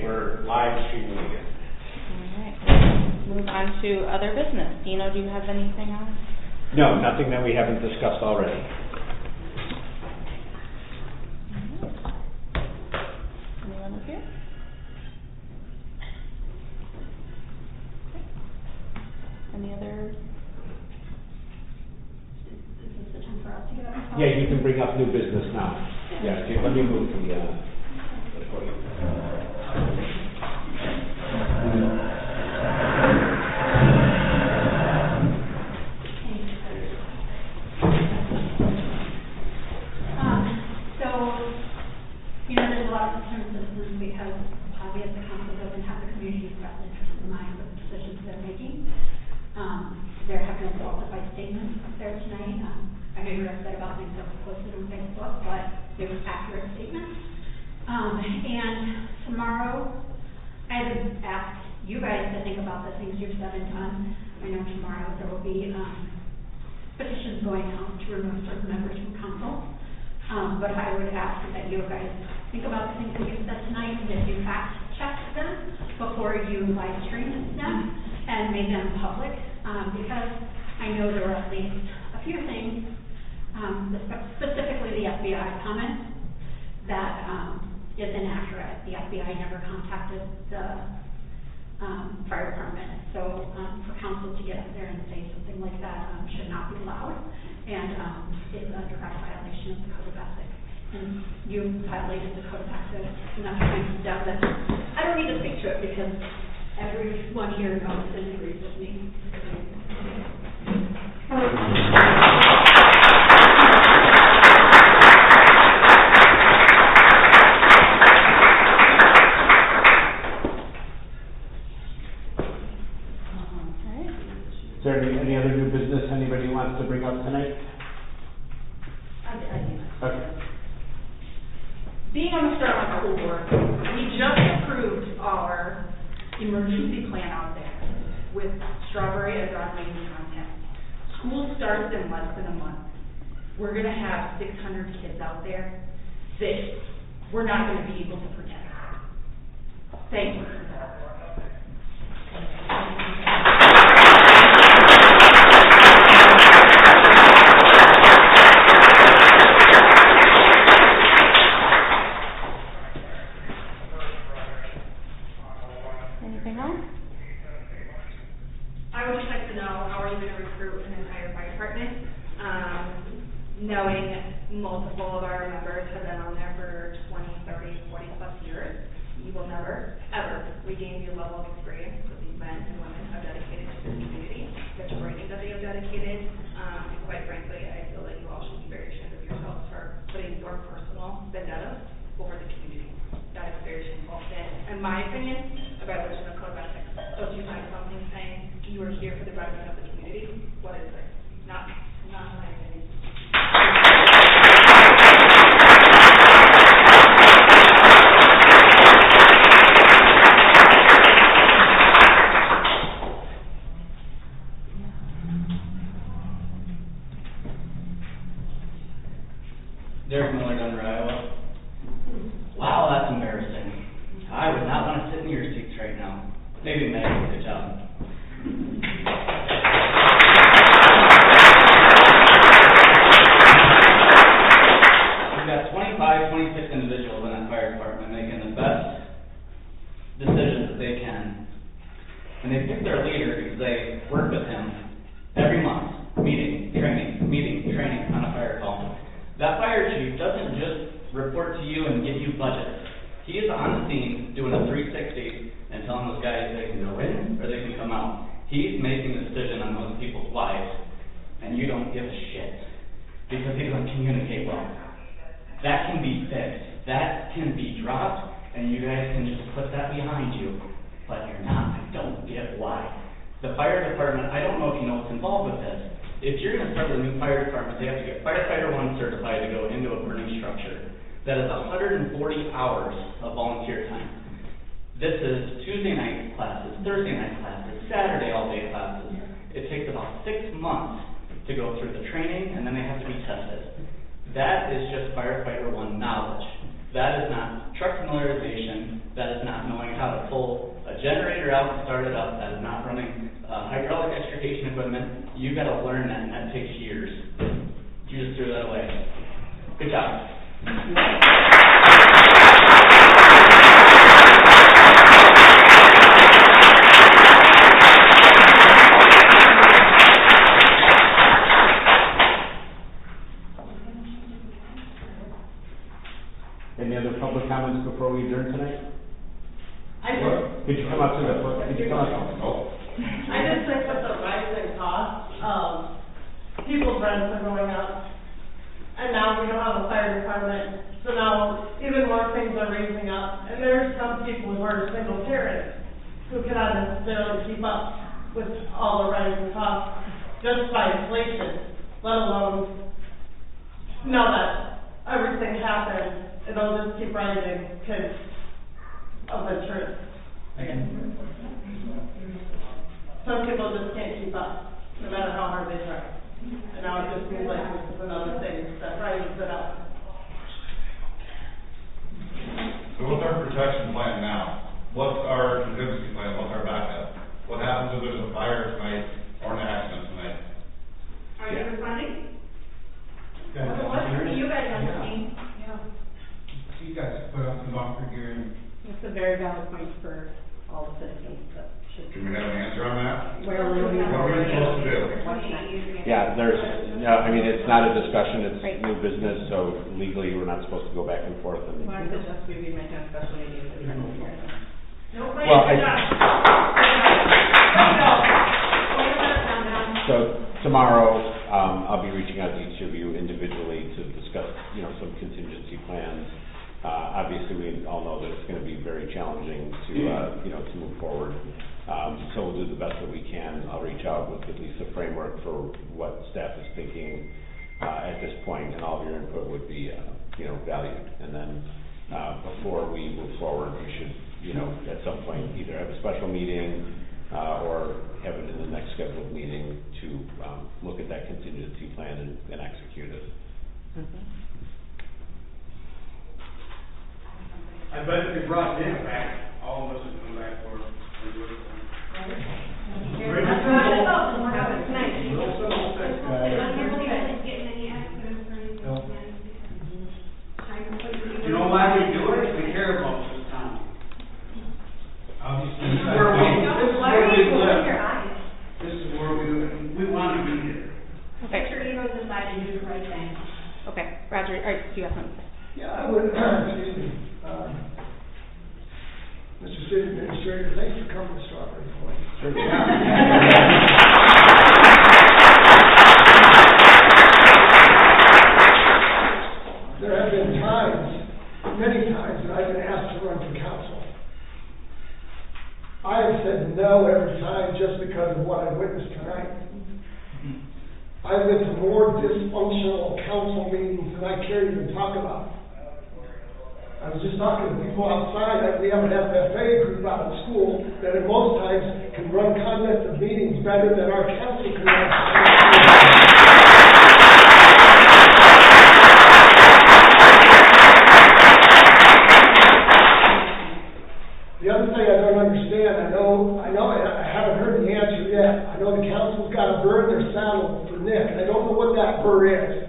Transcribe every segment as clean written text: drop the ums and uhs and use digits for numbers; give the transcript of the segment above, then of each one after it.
we're live streaming again. All right. Move on to other business. Dino, do you have anything else? No, nothing that we haven't discussed already. Anyone up here? Any other? Is this the time for us to get up? Yeah, you can bring up new business now. Yeah, let me move to the podium. There's a lot of concerned citizens because obviously the council doesn't have the community's best interest in mind with the decisions they're making. There have been falsified statements up there tonight. I know you're upset about things that were posted on Facebook, but they were accurate statements. And tomorrow, I would ask you guys to think about the things you've said and done. I know tomorrow there will be petitions going out to remove certain members from council. But I would ask that you guys think about the things that you've said tonight and if you fact check them before you live stream them and make them public. Because I know there were at least a few things, specifically the FBI comment, that is inaccurate. The FBI never contacted the fire department. So for council to get up there and say something like that should not be allowed, and is a direct violation of the Code of Ethics. And you violated the Code of Ethics, and that's kind of stuff that I don't need to speak to it because everyone here knows and agrees with me. Is there any other new business anybody wants to bring up tonight? Okay. Being on the Sterling School Board, we just approved our emergency plan out there with strawberry and graduating content. School starts in less than a month. We're going to have 600 kids out there that we're not going to be able to protect. Thank you. Anything else? I would just like to know, how are you going to recruit an entire fire department? Knowing multiple of our members have been on there for 20, 30, 40 plus years, you will never, ever regain your level of experience that these men and women have dedicated to this community, the training that they have dedicated, and quite frankly, I feel that you all should be very ashamed of yourselves for putting your personal vendettas over the community. That is very shameful. And in my opinion, a violation of Code of Ethics. So if you find something saying you are here for the betterment of the community, what is it? Not my opinion. Derek Miller, Denver, Iowa. Wow, that's embarrassing. I would not want to sit in your seats right now. Maybe Meg, good job. We've got 25, 26 individuals in that fire department making the best decisions that they can. And they pick their leader because they work with him every month, meeting, training on a fire call. That fire chief doesn't just report to you and give you budgets. He is on the scene doing a 360 and telling those guys they can go in or they can come out. He's making the decision on those people's lives, and you don't give a shit because he doesn't communicate well. That can be fixed. That can be dropped, and you guys can just put that behind you. But you're not. I don't get why. The fire department, I don't know if you know what's involved with this. If you're going to start a new fire department, they have to get Firefighter 1 certified to go into a burning structure. That is 140 hours of volunteer time. This is Tuesday night classes, Thursday night classes, Saturday all-day classes. It takes about 6 months to go through the training, and then they have to be tested. That is just Firefighter 1 knowledge. That is not truck familiarization. That is not knowing how child that started up that is not running hydraulic extrication equipment, you gotta learn that, and that takes years. You just threw that away. Good job. Any other public comments before we adjourn tonight? Could you come up to the, could you come up? I just think with the rising costs, people's rents are going up. And now we don't have a fire department, so now even more things are raising up. And there's some people who are single parents who cannot necessarily keep up with all the rising costs just by inflation, let alone now that everything happened, it'll just keep rising because of insurance. Again. Some people just can't keep up, no matter how hard they try. And now it just seems like this is another thing that rises it up. So what's our protection plan now? What's our contingency plan? What's our backup? What happens if there's a fire tonight or an accident tonight? Are you responding? You guys on the team? You guys put on some bumper gear and. It's a very valid point for all the citizens that should. Can we have an answer on that? Where we What are we supposed to do? Yeah, I mean, it's not a discussion, it's new business, so legally, we're not supposed to go back and forth and. Well, I suggest we be making a special meeting for the end of the year. Well, so tomorrow, I'll be reaching out to each of you individually to discuss, some contingency plans. Obviously, we all know that it's going to be very challenging to move forward. So we'll do the best that we can. I'll reach out with at least a framework for what staff is thinking at this point, and all of your input would be, valued. And then before we move forward, we should, at some point either have a special meeting or have it in the next scheduled meeting to look at that contingency plan and execute it. Mm-hmm. I bet if you brought Dan back, all of us would come back for it. You know why we do it? We care about this town. Obviously, this is where we live. This is where we want to be here. Okay. Make sure you decide to do the right thing. Okay, Roger, all right, do you have something to say? Yeah, I would, excuse me, Mr. City Administrator, thanks for coming to Strawberry Point. There have been many times, that I've been asked to run for council. I have said no every time just because of what I witnessed tonight. I've been to more dysfunctional council meetings than I care to even talk about. I was just talking to people outside. We have an FFA group out of school that at most times can run conduct of meetings better than our council can run. The other thing I don't understand, I haven't heard the answer yet. I know the council's got to burn their saddle for Nick. I don't know what that burr is.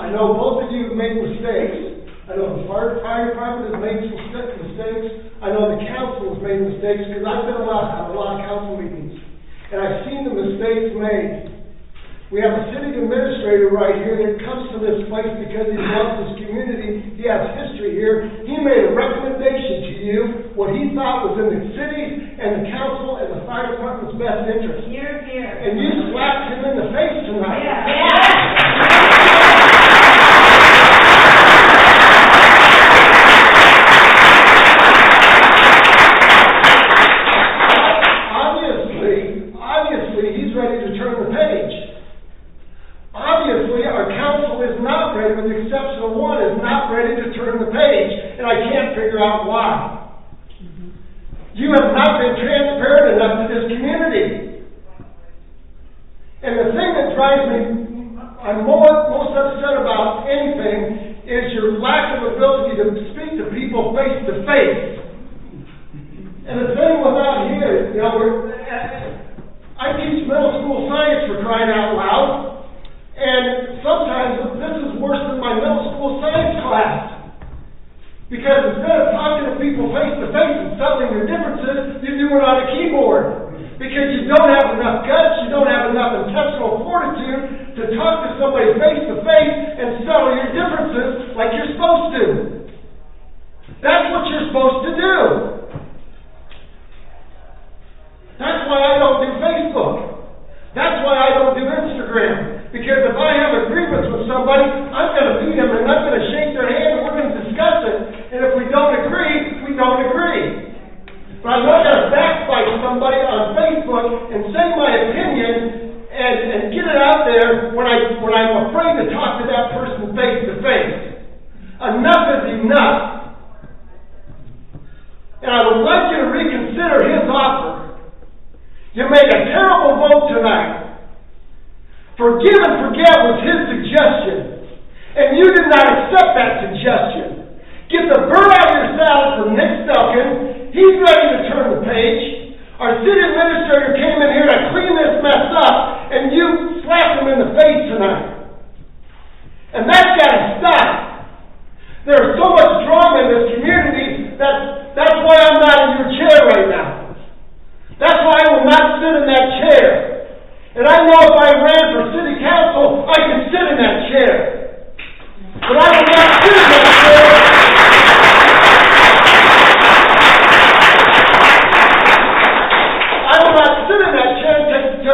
I know both of you have made mistakes. I know the fire department has made some mistakes. I know the council has made mistakes because I've been on a lot of council meetings. And I've seen the mistakes made. We have a city administrator right here that comes to this place because he loves this community. He has history here. He made a recommendation to you, what he thought was in the city's and the council and the fire department's best interest. Here. And you slapped him in the face tonight. Obviously, he's ready to turn the page. Obviously, our council is not ready, with the exception of one, is not ready to turn the page, and I can't figure out why. You have not been transparent enough to this community. And the thing that drives me, I'm most upset about anything, is your lack of ability to speak to people face to face. And the thing without here, class. Because instead of talking to people face to face and settling your differences, you do it on a keyboard. Because you don't have enough guts, you don't have enough intestinal fortitude to talk to somebody face to face and settle your differences like you're supposed to. That's what you're supposed to do. That's why I don't do Facebook. That's why I don't do Instagram. Because if I have a grievance with somebody, I'm going to meet them and I'm going to shake their hand and we're going to discuss it. And if we don't agree, we don't agree. But I'm not going to backbite somebody on Facebook and say my opinion and get it out there when I'm afraid to talk to that person face to face. Enough is enough. And I would like you to reconsider his offer. You made a terrible vote tonight. Forgive and forget was his suggestion. And you did not accept that suggestion. Get the bird out of your saddle for Nick Stelkin. He's ready to turn the page. Our city administrator came in here to clean this mess up, and you slapped him in the face tonight. And that's got to stop. There's so much drama in this community that's why I'm not in your chair right now. That's why I will not sit in that chair. And I know if I ran for city council, I could sit in that chair. But I will not sit in that chair. I will not sit in that chair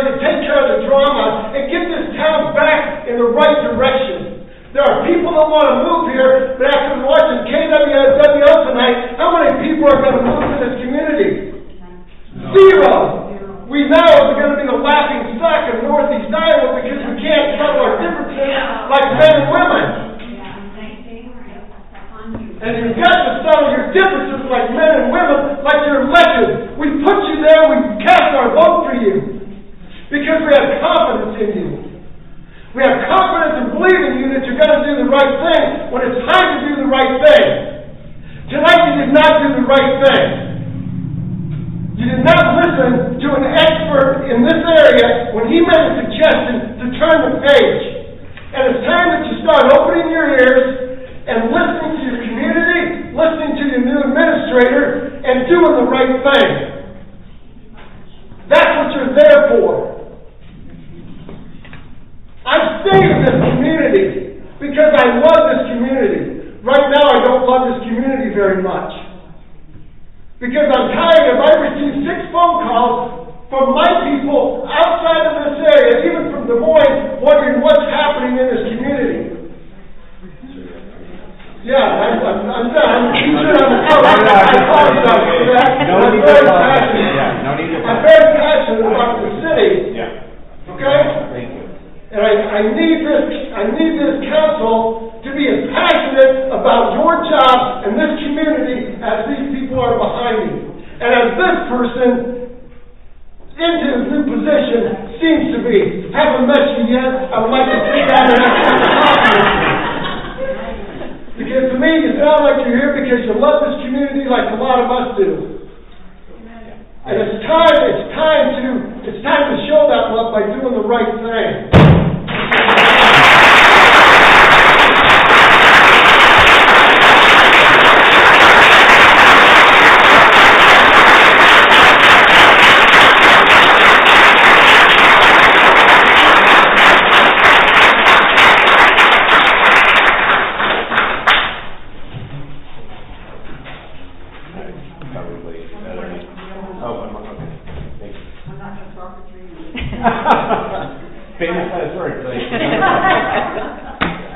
to take care of the drama and get this town back in the right direction. There are people that want to move here, but after watching KWO tonight, how many people are going to move to this community? Zero. We know we're going to be the laughing stock of Northeast Iowa because we can't settle our differences like men and women. And you've got to settle your differences like men and women, like you're elected. We put you there, we cast our vote for you. Because we have confidence in you. We have confidence and believe in you that you're going to do the right thing when it's time to do the right thing. Tonight you did not do the right thing. You did not listen to an expert in this area when he made a suggestion to turn the page. And it's time that you start opening your ears and listening to your community, listening to your new administrator, and doing the right thing. That's what you're there for. I've stayed in this community because I love this community. Right now I don't love this community very much. Because I'm tired of, I received 6 phone calls from my people outside of this area, even from Des Moines, wondering what's happening in this community. Yeah, I'm done. You sit on the phone. I apologize for that. I'm very passionate. I'm very passionate about the city. Yeah. Okay? Thank you. And I need this council to be as passionate about your job and this community as these people are behind me. And as this person into his new position seems to be. Haven't met you yet. I would like to sit down and have a coffee with you. Because to me, you sound like you're here because you love this community like a lot of us do. And it's time to show that love by doing the right thing. Famous last words. I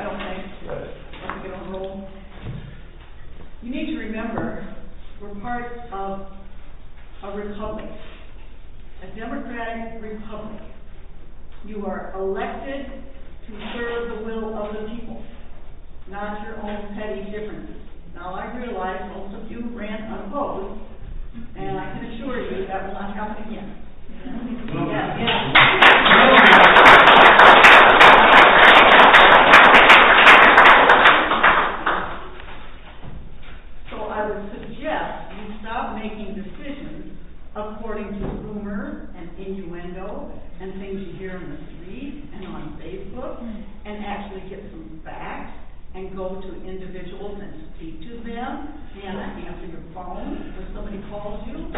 don't think. Let me get on roll. You need to remember, we're part of a republic, a democratic republic. You are elected to serve the will of the people, not your own petty differences. Now, I realize most of you ran unopposed, and I can assure you that will not happen again. So I would suggest you stop making decisions according to rumor and innuendo and things you hear on the street and on Facebook, and actually get some facts and go to individuals and speak to them, and answer your phone if somebody calls you.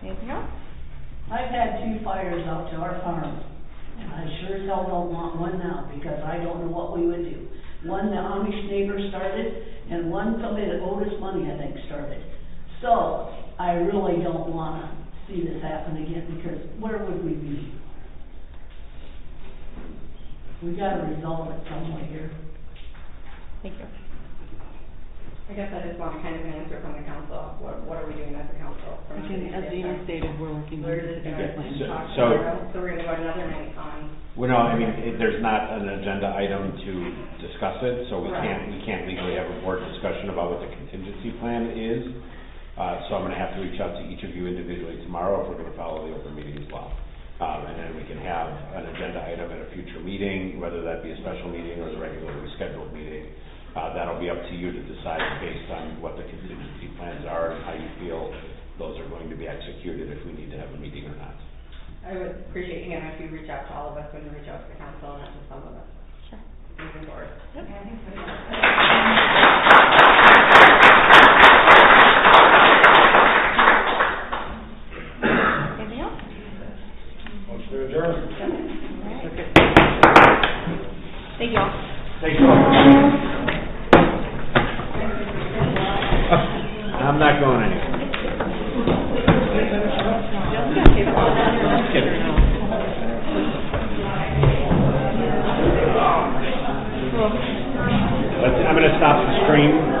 Anything else? I've had 2 fires out to our farm, and I sure as hell don't want one now, because I don't know what we would do. One the Amish neighbor started, and one somebody that owed us money, I think, started. So, I really don't wanna see this happen again, because where would we be? We gotta resolve it some way here. Thank you. I guess I just want kind of an answer from the council. What are we doing as a council? Again, as Dana stated, we're working on Where the did it strategic go? plan. Talk So- tomorrow, so we're gonna go another night on. Well, no, I mean, there's not an agenda item to discuss it, so we Right. can't legally have a board discussion about what the contingency plan is. So I'm gonna have to reach out to each of you individually tomorrow if we're gonna follow the open meetings law. And then we can have an agenda item at a future meeting, whether that be a special meeting or the regularly scheduled meeting. That'll be up to you to decide based on what the contingency plans are and how you feel those are going to be executed, if we need to have a meeting or not. I would appreciate, again, if you reach out to all of us when you reach out to the council, not just some of us. Sure. Moving forward. Anything else? Motion to adjourn. Thank you all. Thank you. I'm not going anywhere. I'm gonna stop the stream.